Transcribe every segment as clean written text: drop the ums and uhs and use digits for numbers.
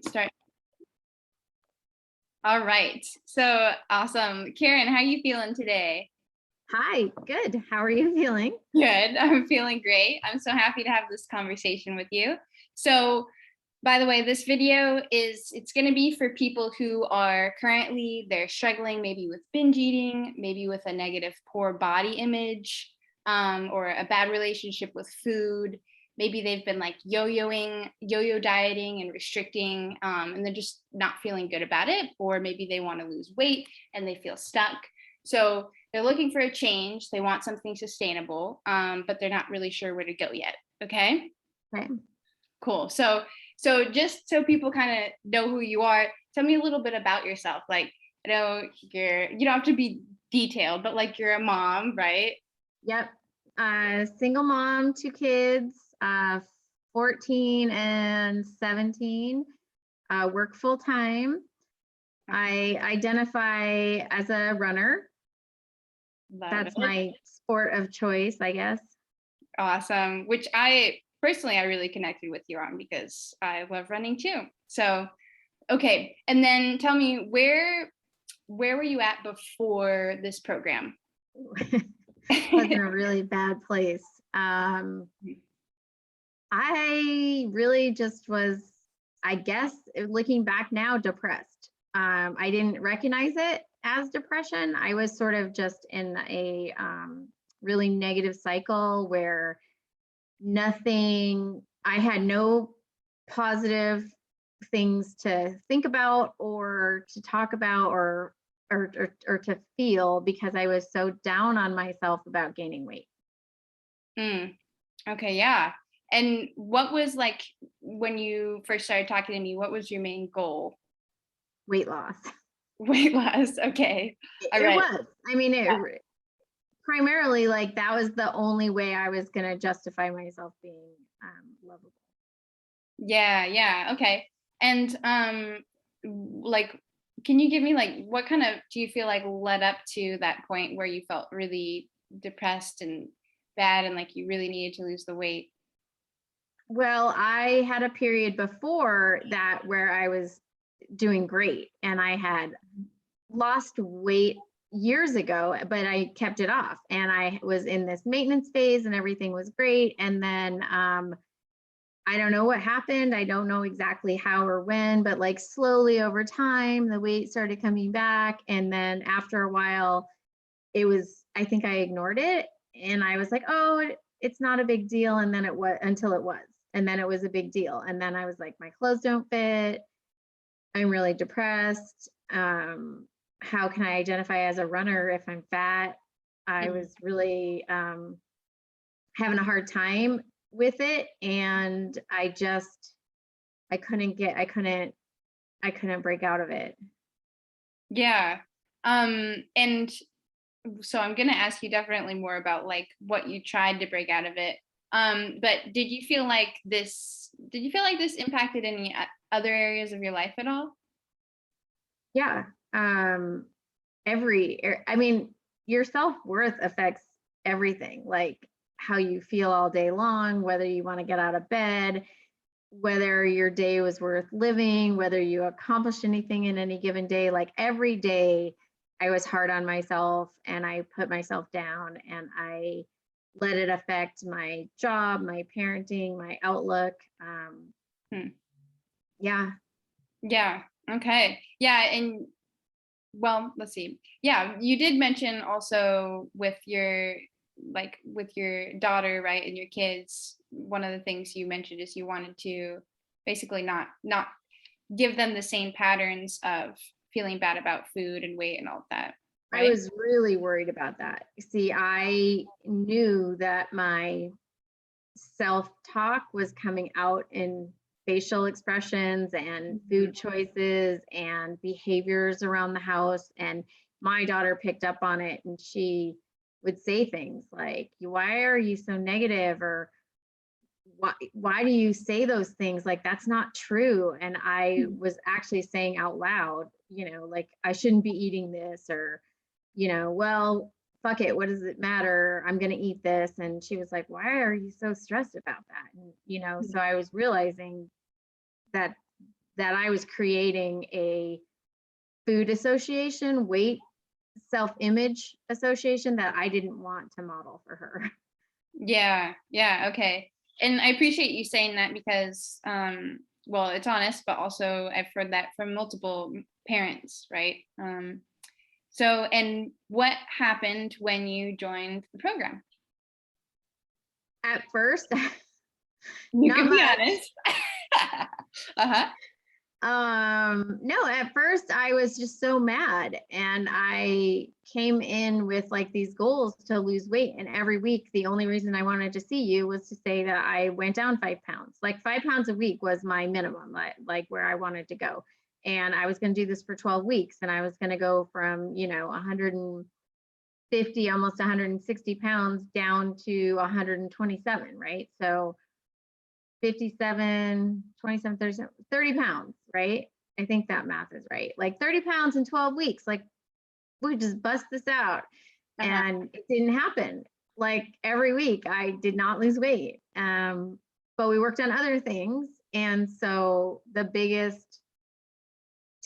Start. All right. So awesome. Karen, how are you feeling today? Hi, good. How are you feeling? Good. I'm feeling great. I'm so happy to have this conversation with you. So, by the way, this video it's going to be for people who are currently they're struggling maybe with binge eating, maybe with a negative poor body image, or a bad relationship with food. Maybe they've been like yo-yo dieting and restricting, and they're just not feeling good about it. Or maybe they want to lose weight and they feel stuck. So they're looking for a change. They want something sustainable, but they're not really sure where to go yet. Okay. Right. Cool. So just so people kind of know who you are, tell me a little bit about yourself. Like, I know you don't have to be detailed, but like you're a mom, right? Yep. Single mom, 2 kids, 14 and 17. Work full time. I identify as a runner. Love That's it. my sport of choice, I guess. Awesome. Which I personally, I really connected with you on because I love running too. So, okay. And then tell me where were you at before this program? Was in a really bad place. I really just was, I guess, looking back now, depressed. I didn't recognize it as depression. I was sort of just in a really negative cycle where I had no positive things to think about or to talk about or to feel because I was so down on myself about gaining weight. Mm, okay, yeah. And what was like when you first started talking to me, what was your main goal? Weight loss. Weight loss. Okay. All It right. was. I mean, primarily like that was the only way I was going to justify myself being lovable. Yeah, yeah. Okay. And like can you give me like what kind of do you feel like led up to that point where you felt really depressed and bad and like you really needed to lose the weight? Well, I had a period before that where I was doing great and I had lost weight years ago, but I kept it off and I was in this maintenance phase and everything was great. And then I don't know what happened. I don't know exactly how or when, but like slowly over time, the weight started coming back. And then after a while, I think I ignored it. And I was like, oh, it's not a big deal. And then it was until it was. And then it was a big deal. And then I was like, my clothes don't fit. I'm really depressed. How can I identify as a runner if I'm fat? I Mhm. was really having a hard time with it. And I couldn't break out of it. Yeah. And so I'm going to ask you definitely more about like what you tried to break out of it. But did you feel like this impacted any other areas of your life at all? Yeah. Um, I mean, your self-worth affects everything, like how you feel all day long, whether you want to get out of bed, whether your day was worth living, whether you accomplished anything in any given day. Like every day, I was hard on myself and I put myself down and I let it affect my job, my parenting, my outlook. Hmm. Yeah. Yeah. Okay. Yeah. And well, let's see. Yeah, you did mention also with your daughter, right, and your kids, one of the things you mentioned is you wanted to basically not give them the same patterns of feeling bad about food and weight and all of that, I right? was really worried about that. See, I knew that my self talk was coming out in facial expressions and Mhm. food choices and behaviors around the house. And my daughter picked up on it and she would say things like, why are you so negative? Or why do you say those things? Like, that's not true. And I was actually saying out loud, like, I shouldn't be eating this, or, well, fuck it, what does it matter? I'm going to eat this. And she was like, why are you so stressed about that? And, so I was realizing that that I was creating a food association, weight, self-image association that I didn't want to model for her. Yeah, yeah, okay. And I appreciate you saying that because, well, it's honest, but also I've heard that from multiple parents, right? So, and what happened when you joined the program? At first, You not can be much. honest. Uh-huh. No, at first I was just so mad, and I came in with like these goals to lose weight. And every week, the only reason I wanted to see you was to say that I went down 5 pounds. Like 5 pounds a week was my minimum, like where I wanted to go. And I was going to do this for 12 weeks, and I was going to go from, 150, almost 160 pounds down to 127, right? So 57, 27, 37, 30 pounds, right? I think that math is right. Like 30 pounds in 12 weeks. Like we just bust this out. Uh-huh. And it didn't happen. Like every week I did not lose weight. But we worked on other things. And so the biggest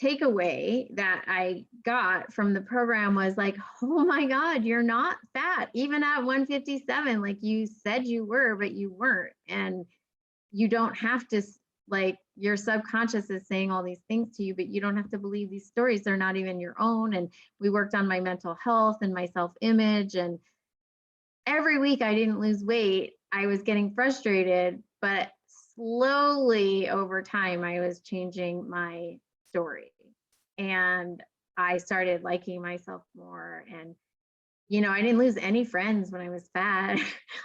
takeaway that I got from the program was like, oh my God, you're not fat, even at 157, like you said you were, but you weren't. And you don't have to, like, your subconscious is saying all these things to you, but you don't have to believe these stories. They're not even your own. And we worked on my mental health and my self-image. And every week I didn't lose weight. I was getting frustrated, but slowly over time, I was changing my story. And I started liking myself more. And I didn't lose any friends when I was fat.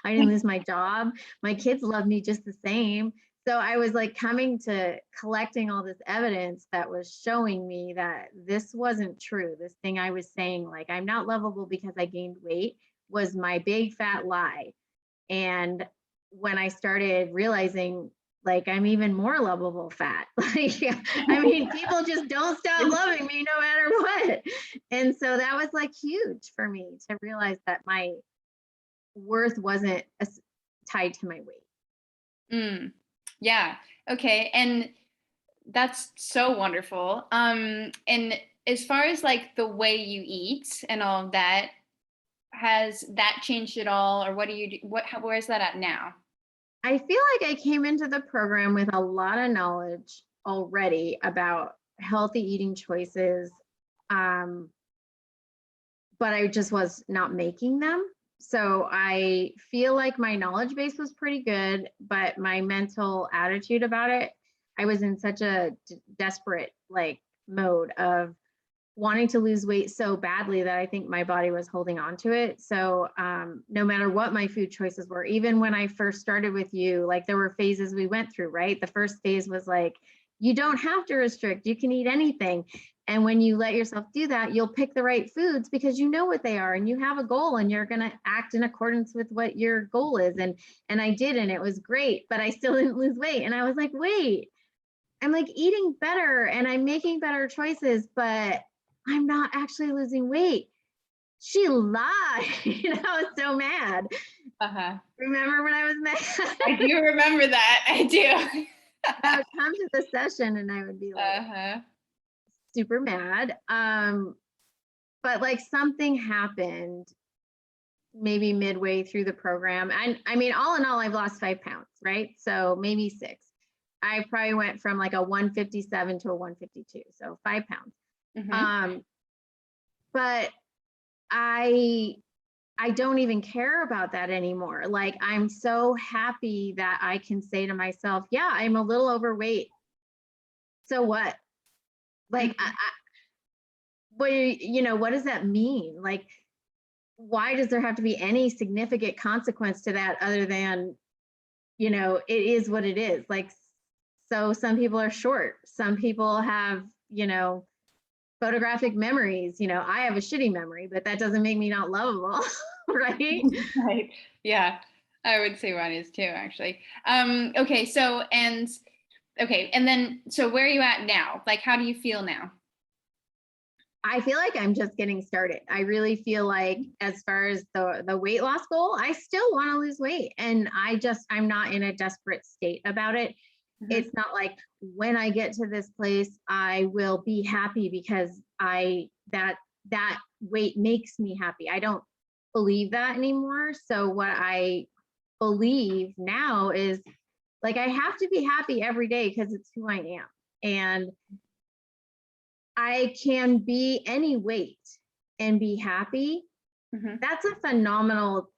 I didn't lose my job. My kids loved me just the same. So I was like coming to collecting all this evidence that was showing me that this wasn't true. This thing I was saying, like, I'm not lovable because I gained weight, was my big fat lie. And when I started realizing, like, I'm even more lovable fat. Like, I mean, people just don't stop loving me no matter what. And so that was like huge for me to realize that my worth wasn't tied to my weight. Mm. Yeah. Okay. And that's so wonderful. And as far as like the way you eat and all of that, has that changed at all, or what do you do? Where's that at now? I feel like I came into the program with a lot of knowledge already about healthy eating choices, um, but I just was not making them. So I feel like my knowledge base was pretty good, but my mental attitude about it, I was in such a desperate like mode of wanting to lose weight so badly that I think my body was holding on to it. So no matter what my food choices were, even when I first started with you, like there were phases we went through, right? The first phase was like, you don't have to restrict, you can eat anything. And when you let yourself do that, you'll pick the right foods because you know what they are and you have a goal and you're going to act in accordance with what your goal is. And I did, and it was great, but I still didn't lose weight. And I was like, wait, I'm like eating better and I'm making better choices, but I'm not actually losing weight. She lied. I was so mad. Uh-huh. Remember when I was mad? I do remember that. I do. I would come to the session and I would be like Uh-huh. super mad. But like something happened maybe midway through the program. And I mean, all in all, I've lost 5 pounds, right? So maybe 6. I probably went from like a 157 to a 152. So 5 pounds. Mm-hmm. But I don't even care about that anymore. Like I'm so happy that I can say to myself, yeah, I'm a little overweight. So what? Like what what does that mean? Like why does there have to be any significant consequence to that other than, it is what it is. Like so some people are short, some people have, photographic memories. I have a shitty memory, but that doesn't make me not lovable, right? Right. Yeah. I would say mine is too, actually. Okay. And then, so where are you at now? Like, how do you feel now? I feel like I'm just getting started. I really feel like as far as the weight loss goal, I still want to lose weight, and I'm not in a desperate state about it. It's not like when I get to this place, I will be happy because that weight makes me happy. I don't believe that anymore. So what I believe now is like I have to be happy every day because it's who I am. And I can be any weight and be happy. That's a phenomenal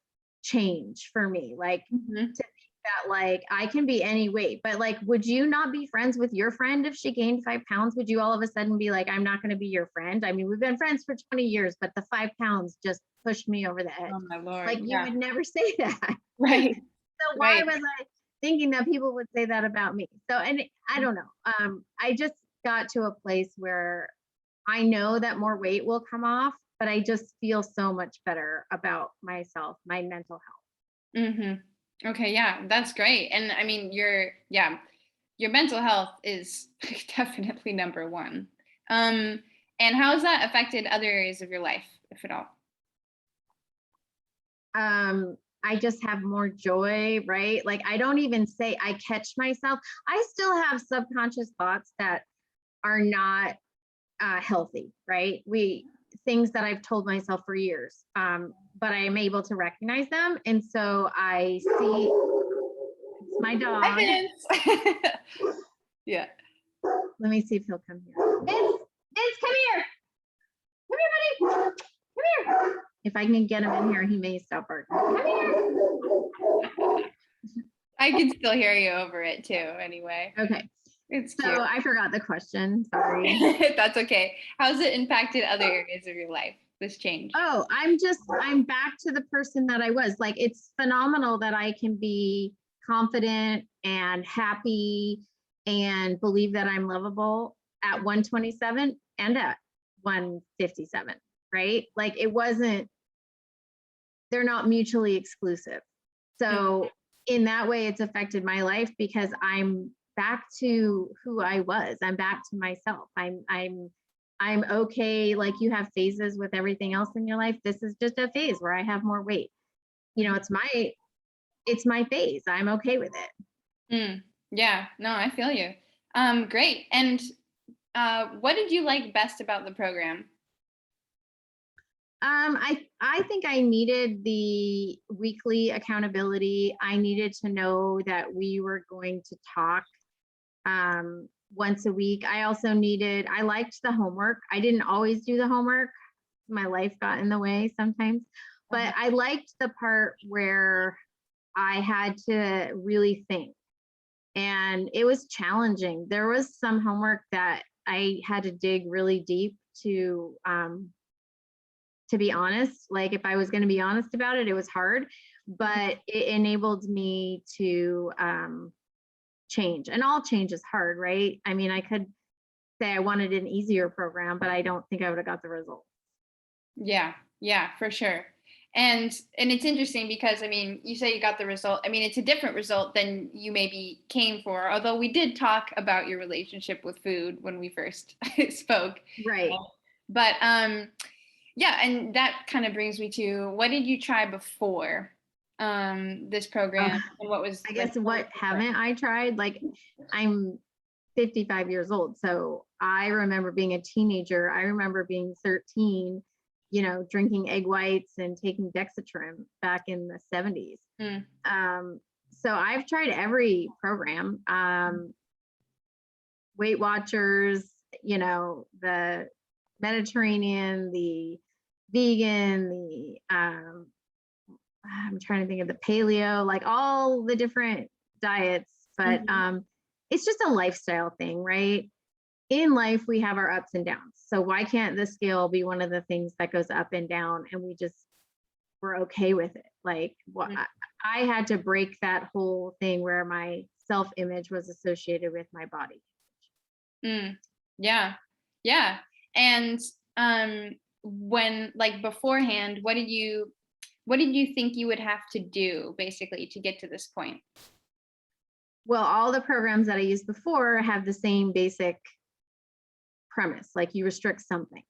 change for me. Like to think that like I can be any weight, but like, would you not be friends with your friend if she gained 5 pounds? Would you all of a sudden be like, I'm not going to be your friend? I mean, we've been friends for 20 years, but the 5 pounds just pushed me over the edge. Oh my Lord. Like you would never say that. Right. So why was I thinking that people would say that about me? So, and I don't know. I just got to a place where I know that more weight will come off, but I just feel so much better about myself, my mental health. Okay, yeah, that's great. And I mean, your mental health is definitely number one. And how has that affected other areas of your life, if at all? I just have more joy, right? Like I don't even say I catch myself. I still have subconscious thoughts that are not healthy, right? Things that I've told myself for years, but I am able to recognize them. And so I see it's my dog. Hi, Vince. Yeah. Let me see if he'll come here. Vince, come here. Come here, buddy. Come here. If I can get him in here, he may stop barking. Come here. I can still hear you over it too, anyway. Okay. It's so cute. I forgot the question. Sorry. That's okay. How's it impacted other areas of your life, this change? Oh, I'm back to the person that I was. Like, it's phenomenal that I can be confident and happy and believe that I'm lovable at 127 and at 157, right? Like they're not mutually exclusive. So in that way, it's affected my life because I'm back to who I was. I'm back to myself. I'm okay. Like you have phases with everything else in your life. This is just a phase where I have more weight. You know, it's my phase. I'm okay with it. Yeah, no, I feel you. Great. And what did you like best about the program? I think I needed the weekly accountability. I needed to know that we were going to talk once a week. I liked the homework. I didn't always do the homework. My life got in the way sometimes, but I liked the part where I had to really think. And it was challenging. There was some homework that I had to dig really deep to be honest. Like if I was going to be honest about it, it was hard, but it enabled me to change. And all change is hard, right? I mean, I could say I wanted an easier program, but I don't think I would have got the result. Yeah, for sure. And it's interesting because I mean, you say you got the result. I mean, it's a different result than you maybe came for. Although we did talk about your relationship with food when we first spoke. Right. But yeah, and that kind of brings me to what did you try before this program, and what was I guess what haven't I tried? Like I'm 55 years old, so I remember being a teenager. I remember being 13, you know, drinking egg whites and taking Dexatrim back in the 70s. So I've tried every program, Weight Watchers, you know, the Mediterranean, the vegan, the I'm trying to think of the paleo, like all the different diets, but it's just a lifestyle thing, right? In life, we have our ups and downs. So why can't the scale be one of the things that goes up and down and we're okay with it? Like I had to break that whole thing where my self-image was associated with my body. Yeah. And when like beforehand, what did you think you would have to do basically to get to this point? Well, all the programs that I used before have the same basic premise, like you restrict something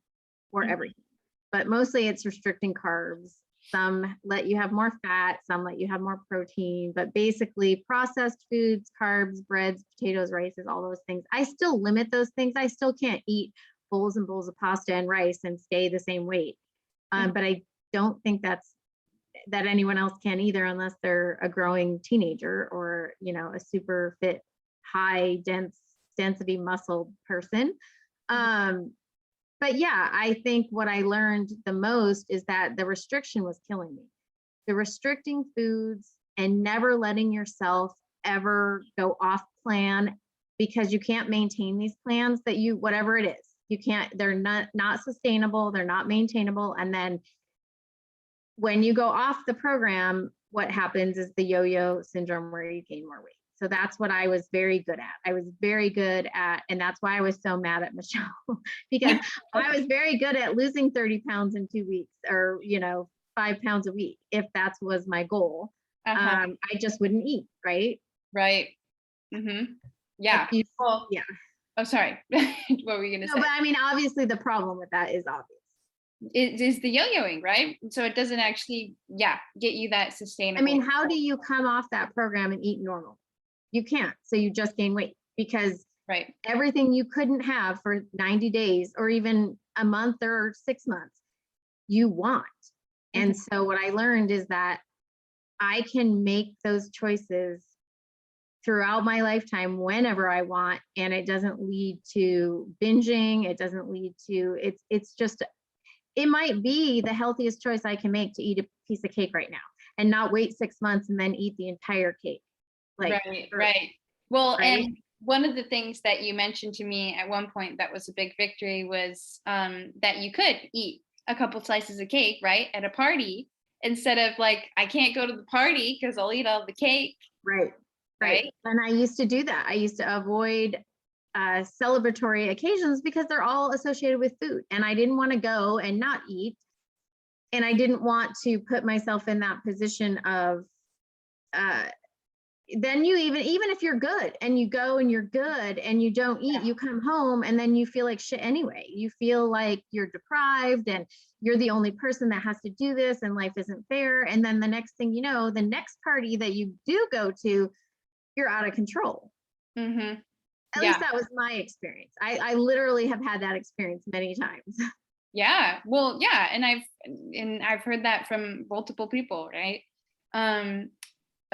or everything, but mostly it's restricting carbs Some let you have more fat, some let you have more protein, but basically processed foods, carbs, breads, potatoes, rices, all those things. I still limit those things. I still can't eat bowls and bowls of pasta and rice and stay the same weight. But I don't think that anyone else can either, unless they're a growing teenager or, you know, a super fit, high density muscle person. But yeah, I think what I learned the most is that the restriction was killing me. The restricting foods and never letting yourself ever go off plan, because you can't maintain these plans that you, whatever it is, you can't, they're not sustainable, they're not maintainable. And then when you go off the program, what happens is the yo-yo syndrome, where you gain more weight. So that's what I was very good at. I was very good at, and that's why I was so mad at Michelle, because I was very good at losing 30 pounds in 2 weeks, or, you know, 5 pounds a week, if that was my goal. I just wouldn't eat, right? Right. Yeah. Well, yeah. Oh, sorry. What were you going to say? But I mean, obviously the problem with that is obvious. It is the yo-yoing, right? So it doesn't actually, get you that sustainable. I mean, how do you come off that program and eat normal? You can't. So you just gain weight, because everything you couldn't have for 90 days or even a month or 6 months, you want. And so what I learned is that I can make those choices throughout my lifetime whenever I want, and it doesn't lead to binging. It doesn't lead to, it's just, it might be the healthiest choice I can make to eat a piece of cake right now and not wait 6 months and then eat the entire cake. Like, right. Well, and one of the things that you mentioned to me at one point that was a big victory was that you could eat a couple slices of cake, right, at a party, instead of like, I can't go to the party because I'll eat all the cake. Right. And I used to do that. I used to avoid celebratory occasions because they're all associated with food, and I didn't want to go and not eat, and I didn't want to put myself in that position of then you even if you're good and you go and you're good and you don't eat, you come home and then you feel like shit anyway. You feel like you're deprived and you're the only person that has to do this and life isn't fair. And then the next thing you know, the next party that you do go to, you're out of control. At least that was my experience. I literally have had that experience many times. Yeah. Well, yeah. And I've heard that from multiple people, right?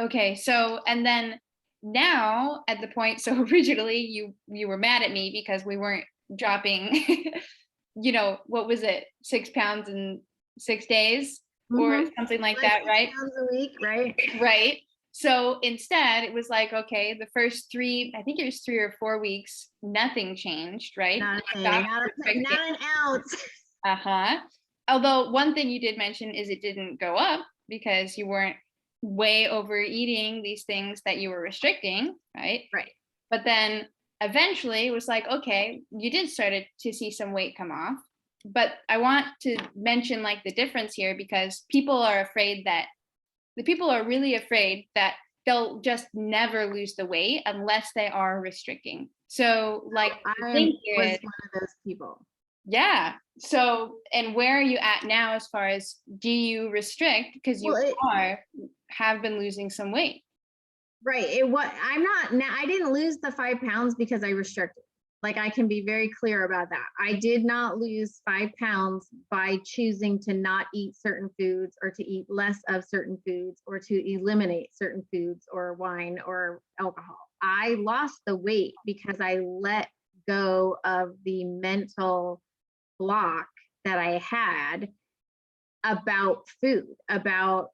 Okay. So, and then now at the point, so originally you were mad at me because we weren't dropping, you know, what was it? 6 pounds in 6 days or something like that, right? 6 pounds a week, right? Right. So instead it was like, okay, the first 3, I think it was 3 or 4 weeks, nothing changed, right? Not an ounce. Although one thing you did mention is it didn't go up because you weren't way overeating these things that you were restricting, right? But then eventually it was like, okay, you did start to see some weight come off. But I want to mention like the difference here, because people are really afraid that they'll just never lose the weight unless they are restricting. So like, I was one of those people. Yeah. So, and where are you at now as far as, do you restrict because you have been losing some weight? Right. I didn't lose the 5 pounds because I restricted. Like, I can be very clear about that. I did not lose 5 pounds by choosing to not eat certain foods or to eat less of certain foods or to eliminate certain foods or wine or alcohol. I lost the weight because I let go of the mental block that I had about food, about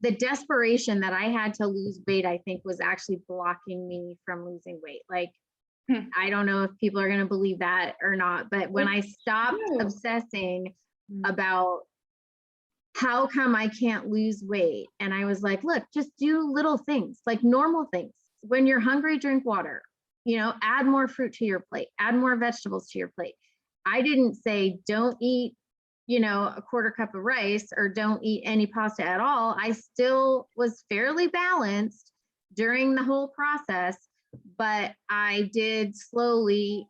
the desperation that I had to lose weight, I think was actually blocking me from losing weight. Like, I don't know if people are going to believe that or not, but when I stopped obsessing about how come I can't lose weight, and I was like, look, just do little things, like normal things. When you're hungry, drink water, you know, add more fruit to your plate, add more vegetables to your plate. I didn't say don't eat, you know, a quarter cup of rice or don't eat any pasta at all. I still was fairly balanced during the whole process, but I did slowly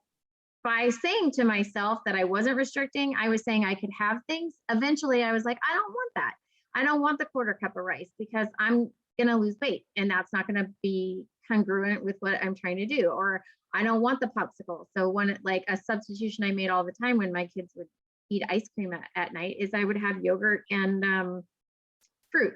by saying to myself that I wasn't restricting, I was saying I could have things. Eventually, I was like, I don't want that. I don't want the quarter cup of rice because I'm going to lose weight and that's not going to be congruent with what I'm trying to do. Or I don't want the popsicle. So one, like a substitution I made all the time when my kids would eat ice cream at night is I would have yogurt and fruit.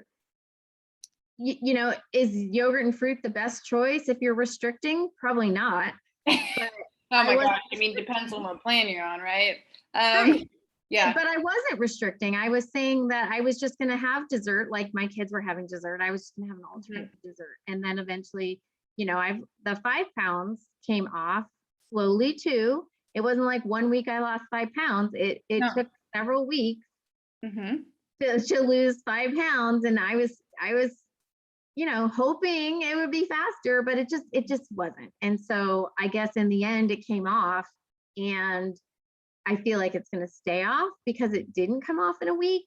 You know, is yogurt and fruit the best choice if you're restricting? Probably not. But oh my gosh, I mean, depends on what plan you're on, right? Right. Yeah. But I wasn't restricting. I was saying that I was just going to have dessert like my kids were having dessert. I was just going to have an alternate dessert. And then eventually, you know, the 5 pounds came off slowly too. It wasn't like 1 week I lost 5 pounds. It took several weeks to lose 5 pounds. And I was, you know, hoping it would be faster, but it just wasn't. And so I guess in the end it came off, and I feel like it's going to stay off because it didn't come off in a week.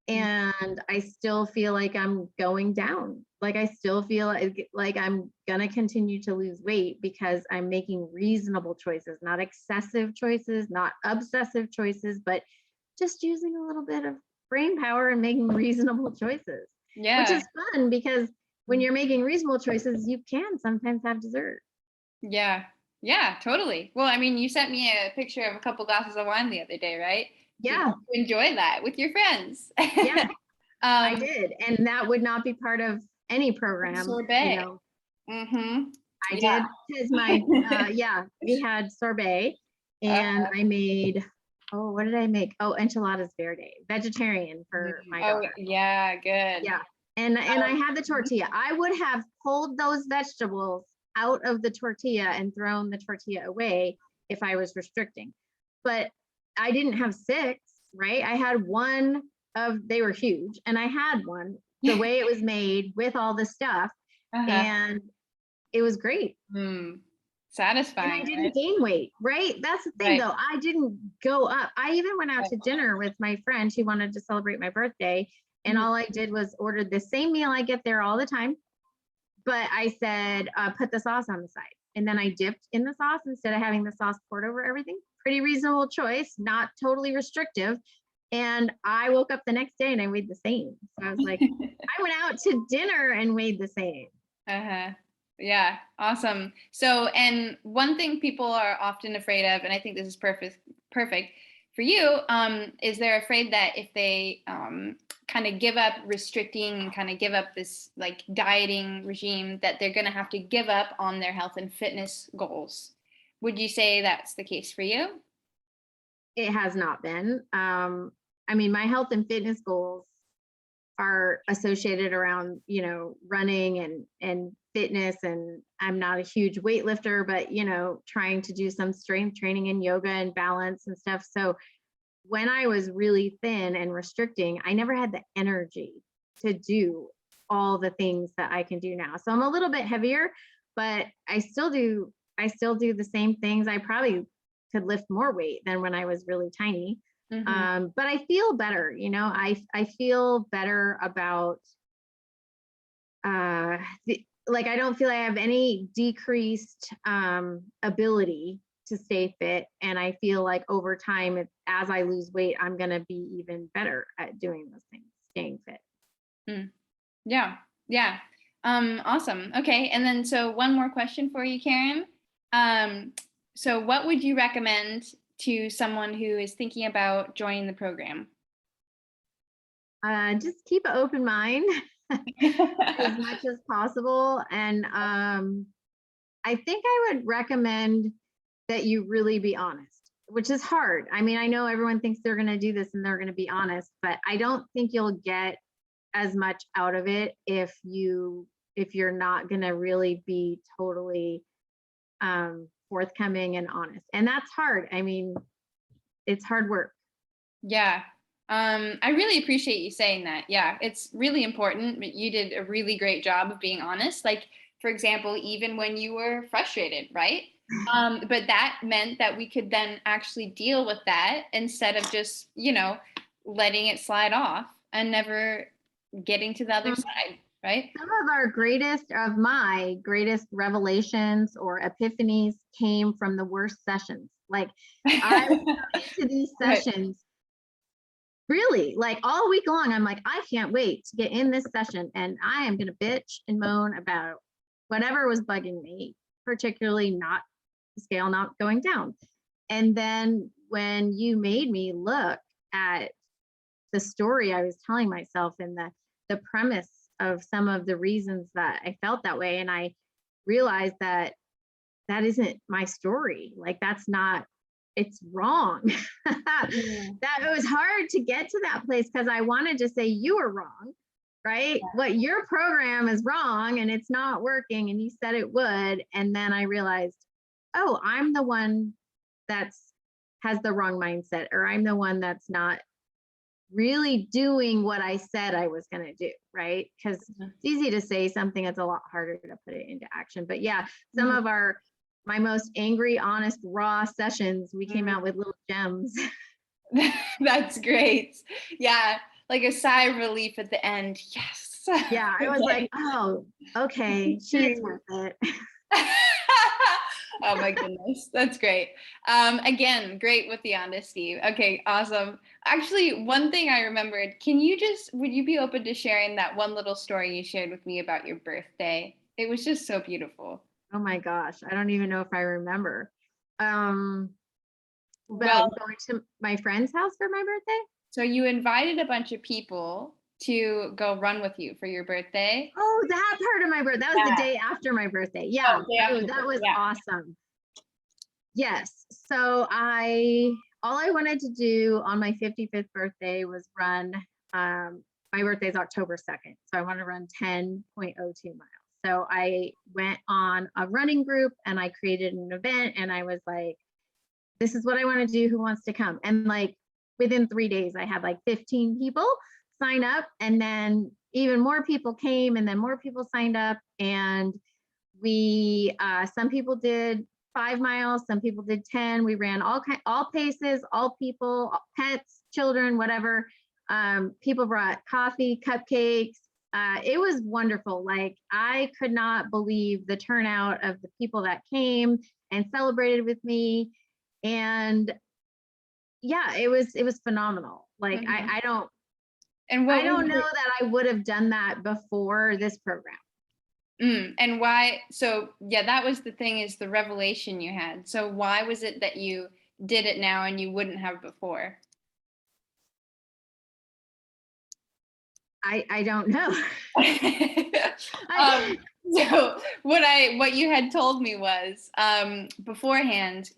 And I still feel like I'm going down. Like I still feel like I'm going to continue to lose weight because I'm making reasonable choices, not excessive choices, not obsessive choices, but just using a little bit of brain power and making reasonable choices. Yeah. Which is fun because when you're making reasonable choices, you can sometimes have dessert. Yeah. Yeah, totally. Well, I mean, you sent me a picture of a couple glasses of wine the other day, right? Yeah. Did you enjoy that with your friends? Yeah, I did. And that would not be part of any program. Sorbet. You know. I Yeah. did because my, we had sorbet and I made, what did I make? Oh, enchiladas verde, vegetarian for my daughter. Yeah, good. Yeah. And I had the tortilla. I would have pulled those vegetables out of the tortilla and thrown the tortilla away if I was restricting. But I didn't have 6, right? I had one they were huge, and I had one the way it was made with all the stuff, and it was great. Satisfying. And I didn't gain weight, right? That's the thing though. I didn't go up. I even went out to dinner with my friend. She wanted to celebrate my birthday. And all I did was order the same meal I get there all the time. But I said, put the sauce on the side. And then I dipped in the sauce instead of having the sauce poured over everything. Pretty reasonable choice, not totally restrictive. And I woke up the next day and I weighed the same. So I was like, I went out to dinner and weighed the same. Yeah, awesome. So, and one thing people are often afraid of, and I think this is perfect for you, is they're afraid that if they kind of give up restricting and kind of give up this like dieting regime, that they're going to have to give up on their health and fitness goals. Would you say that's the case for you? It has not been. I mean, my health and fitness goals are associated around, you know, running and fitness. And I'm not a huge weightlifter, but, you know, trying to do some strength training and yoga and balance and stuff. So when I was really thin and restricting, I never had the energy to do all the things that I can do now. So I'm a little bit heavier, but I still do the same things. I probably could lift more weight than when I was really tiny. But I feel better, you know, I feel better about, like, I don't feel I have any decreased ability to stay fit. And I feel like over time, as I lose weight, I'm going to be even better at doing those things, staying fit. Yeah. Yeah. Awesome. Okay. And then, so one more question for you, Karen. So what would you recommend to someone who is thinking about joining the program? Just keep an open mind as much as possible. And I think I would recommend that you really be honest, which is hard. I mean, I know everyone thinks they're going to do this and they're going to be honest, but I don't think you'll get as much out of it if you're not going to really be totally forthcoming and honest. And that's hard. I mean, it's hard work. Yeah. I really appreciate you saying that. Yeah, it's really important. You did a really great job of being honest. Like, for example, even when you were frustrated, right? But that meant that we could then actually deal with that instead of just, you know, letting it slide off and never getting to the other side, right? Some of my greatest revelations or epiphanies came from the worst sessions. Like I would go into these Right. sessions really like all week long. I'm like, I can't wait to get in this session and I am going to bitch and moan about whatever was bugging me, particularly not the scale not going down. And then when you made me look at the story I was telling myself and the premise of some of the reasons that I felt that way, and I realized that that isn't my story. Like that's not, it's wrong. That Yeah. it was hard to get to that place because I wanted to say you were wrong, right? What your program is wrong and it's not working, and you said it would. And then I realized, oh, I'm the one that's has the wrong mindset, or I'm the one that's not really doing what I said I was going to do, right? Because it's easy to say something, it's a lot harder to put it into action. But yeah, some of my most angry, honest, raw sessions, we came out with little gems. That's great. Yeah, like a sigh of relief at the end. Yes. Yeah, I was like, oh, okay, she's worth it. Oh my goodness, that's great. Again, great with the honesty. Okay, awesome. Actually, one thing I remembered, would you be open to sharing that one little story you shared with me about your birthday? It was just so beautiful. Oh my gosh, I don't even know if I remember. Well, About going to my friend's house for my birthday? so you invited a bunch of people to go run with you for your birthday. Oh, that part of my birthday. That was the Yeah. day after my birthday. Yeah. Oh, day after Oh, your that birthday. was Yeah. awesome. Yes. So all I wanted to do on my 55th birthday was run. My birthday is October 2nd. So I want to run 10.02 miles. So I went on a running group and I created an event and I was like, this is what I want to do. Who wants to come? And like within 3 days, I had like 15 people sign up. And then even more people came and then more people signed up. And some people did 5 miles, some people did 10. We ran all paces, all people, pets, children, whatever. People brought coffee, cupcakes. It was wonderful. Like I could not believe the turnout of the people that came and celebrated with me. And yeah, it was phenomenal. Like Mhm. I And what was don't know that I would have done that before this program. and why? So yeah, that was the thing, is the revelation you had. So why was it that you did it now and you wouldn't have before? I don't know. um, so what you had told me was, beforehand,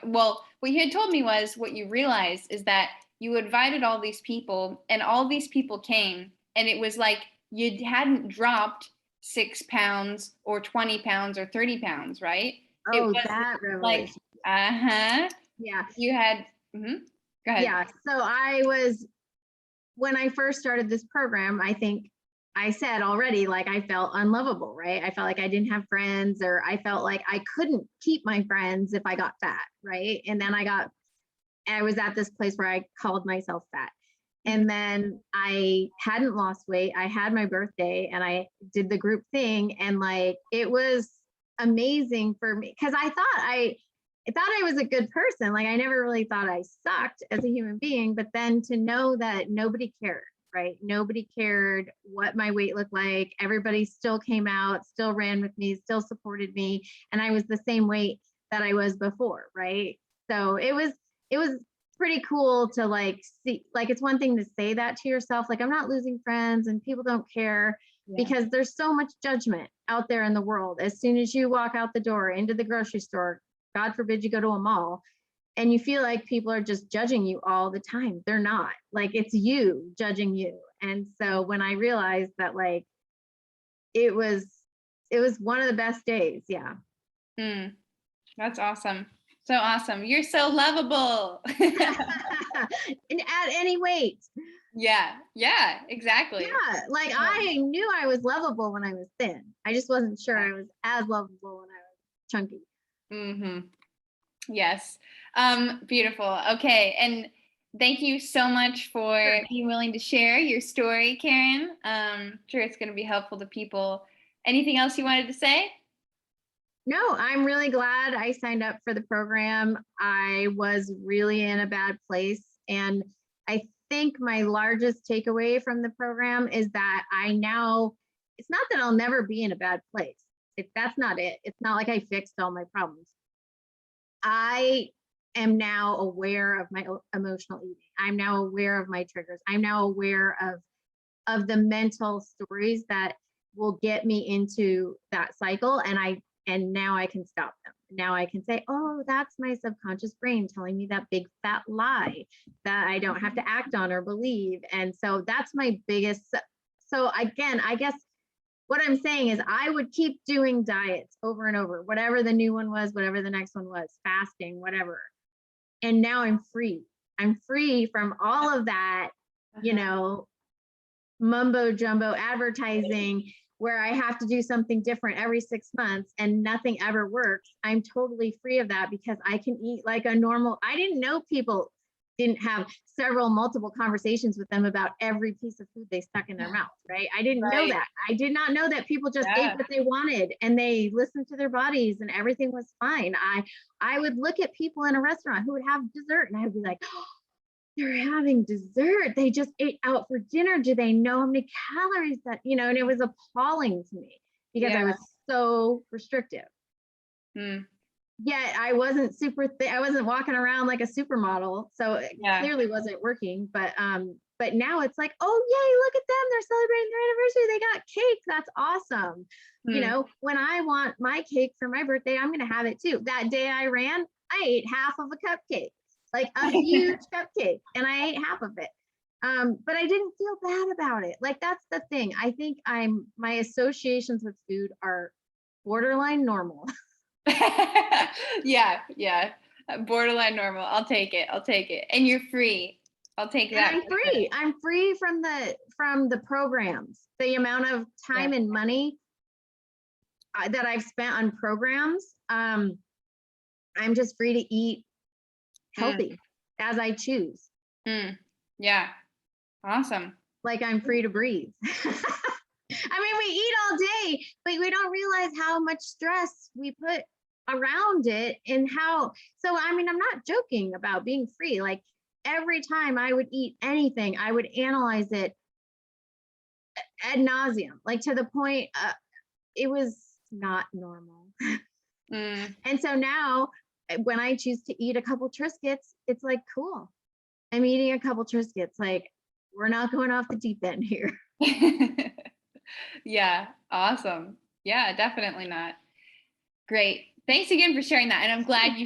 well, what you had told me was, what you realized is that you invited all these people and all these people came, and it was like you hadn't dropped 6 pounds or 20 pounds or 30 pounds, right? It Oh, was that like, revelation. uh-huh, Yeah. you had, go ahead. Yeah. So when I first started this program, I think I said already, like I felt unlovable, right? I felt like I didn't have friends, or I felt like I couldn't keep my friends if I got fat, right? And then I was at this place where I called myself fat. And then I hadn't lost weight. I had my birthday and I did the group thing. And like, it was amazing for me because I thought I was a good person. Like I never really thought I sucked as a human being, but then to know that nobody cared, right? Nobody cared what my weight looked like. Everybody still came out, still ran with me, still supported me. And I was the same weight that I was before, right? So it was pretty cool to like see, like it's one thing to say that to yourself, like I'm not losing friends and people don't care, Yeah. because there's so much judgment out there in the world. As soon as you walk out the door into the grocery store, God forbid you go to a mall, and you feel like people are just judging you all the time. They're not. Like it's you judging you. And so when I realized that, like it was one of the best days. Yeah. Mm, that's awesome. So awesome. You're so lovable. And at any weight. Yeah, yeah, exactly. Yeah, like I knew I was lovable when I was thin. I just wasn't sure I was as lovable when I was chunky. Mm-hmm. Yes. Beautiful. Okay. And thank you so much for Sure. being willing to share your story, Karen. Sure it's going to be helpful to people. Anything else you wanted to say? No, I'm really glad I signed up for the program. I was really in a bad place. And I think my largest takeaway from the program is that I now, it's not that I'll never be in a bad place. That's not it. It's not like I fixed all my problems. I am now aware of my emotional eating. I'm now aware of my triggers. I'm now aware of the mental stories that will get me into that cycle, and now I can stop them. Now I can say, oh, that's my subconscious brain telling me that big fat lie that I don't have to act on or believe. And so that's my biggest. So again, I guess what I'm saying is I would keep doing diets over and over, whatever the new one was, whatever the next one was, fasting, whatever. And now I'm free. I'm free from all of that, you know, mumbo jumbo advertising where I have to do something different every 6 months and nothing ever works. I'm totally free of that because I can eat like a normal. I didn't know people didn't have multiple conversations with them about every piece of food they stuck in their mouth, right? I didn't know that. I did not know that people just ate what they wanted and they listened to their bodies and everything was fine. I would look at people in a restaurant who would have dessert and I would be like, oh, they're having dessert. They just ate out for dinner. Do they know how many calories that, and it was appalling to me because I was so restrictive. Yet I wasn't I wasn't walking around like a supermodel. So it clearly wasn't working. But now it's like, oh yay, look at them. They're celebrating their anniversary. They got cake. That's awesome. When I want my cake for my birthday, I'm gonna have it too. That day I ran, I ate half of a cupcake. Like a huge cupcake, and I ate half of it. But I didn't feel bad about it. Like that's the thing. I think my associations with food are borderline normal. Yeah. Borderline normal. I'll take it. And you're free. I'll take that. And I'm free. I'm free from the programs. The amount of time and money that I've spent on programs. I'm just free to eat healthy as I choose. Yeah. Awesome. Like I'm free to breathe. I mean, we eat all day, but we don't realize how much stress we put around it and so I mean, I'm not joking about being free. Like every time I would eat anything, I would analyze it ad nauseum, like to the point it was not normal. And so now when I choose to eat a couple Triscuits, it's like, cool. I'm eating a couple Triscuits. Like we're not going off the deep end here. Yeah. Awesome. Yeah, definitely not. Great. Thanks again for sharing that. And I'm glad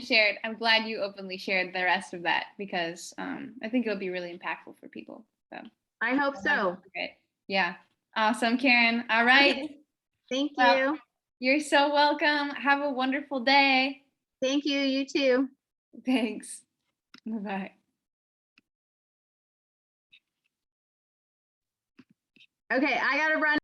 you openly shared the rest of that because I think it'll be really impactful for people. So I hope so. Great. Yeah. Awesome, Karen. All right. Thank you. Well, you're so welcome. Have a wonderful day. Thank you. You too. Thanks. Bye-bye. Okay, I gotta run.